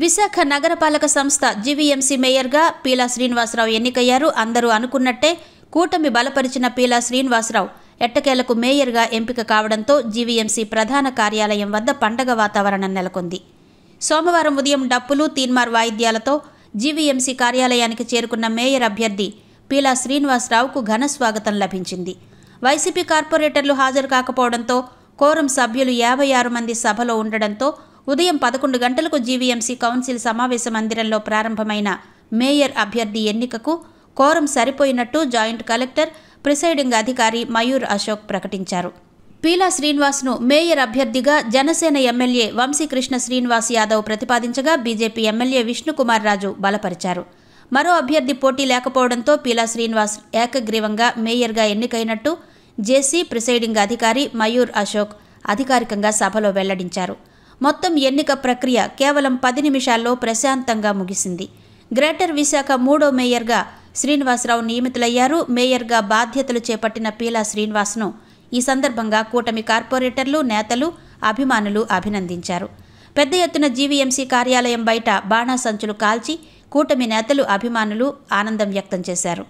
విశాఖ నగరపాలక సంస్థ జీవీఎంసీ మేయర్గా పీలా శ్రీనివాసరావు ఎన్నికయ్యారు. అందరూ అనుకున్నట్టే కూటమి బలపరిచిన పీలా శ్రీనివాసరావు ఎట్టకేలకు మేయర్గా ఎంపిక కావడంతో జీవీఎంసీ ప్రధాన కార్యాలయం వద్ద పండగ వాతావరణం నెలకొంది. సోమవారం ఉదయం డప్పులు, తీన్మార్ వాయిద్యాలతో జీవీఎంసీ కార్యాలయానికి చేరుకున్న మేయర్ అభ్యర్థి పీలా శ్రీనివాసరావుకు ఘన స్వాగతం లభించింది. వైసీపీ కార్పొరేటర్లు హాజరు కాకపోవడంతో కోరం సభ్యులు 56 మంది సభలో ఉండడంతో ఉదయం 11 గంటలకు జీవీఎంసీ కౌన్సిల్ సమావేశ మందిరంలో ప్రారంభమైన మేయర్ అభ్యర్థి ఎన్నికకు కోరం సరిపోయినట్టు జాయింట్ కలెక్టర్, ప్రిసైడింగ్ అధికారి మయూర్ అశోక్ ప్రకటించారు. పీలా శ్రీనివాస్ను మేయర్ అభ్యర్థిగా జనసేన ఎమ్మెల్యే వంశీకృష్ణ శ్రీనివాస్ యాదవ్ ప్రతిపాదించగా బీజేపీ ఎమ్మెల్యే విష్ణుకుమార్ రాజు బలపరిచారు. మరో అభ్యర్థి పోటీ లేకపోవడంతో పీలా శ్రీనివాస్ ఏకగ్రీవంగా మేయర్గా ఎన్నికైనట్టు జేసీ, ప్రిసైడింగ్ అధికారి మయూర్ అశోక్ అధికారికంగా సభలో వెల్లడించారు. మొత్తం ఎన్నిక ప్రక్రియ కేవలం 10 నిమిషాల్లో ప్రశాంతంగా ముగిసింది. గ్రేటర్ విశాఖ 3వ మేయర్గా శ్రీనివాసరావు నియమితులయ్యారు. మేయర్గా బాధ్యతలు చేపట్టిన పీలా శ్రీనివాస్ను ఈ సందర్భంగా కూటమి కార్పొరేటర్లు, నేతలు, అభిమానులు అభినందించారు. పెద్ద ఎత్తున జీవీఎంసీ కార్యాలయం బయట బాణాసంచులు కాల్చి కూటమి నేతలు, అభిమానులు ఆనందం వ్యక్తం చేశారు.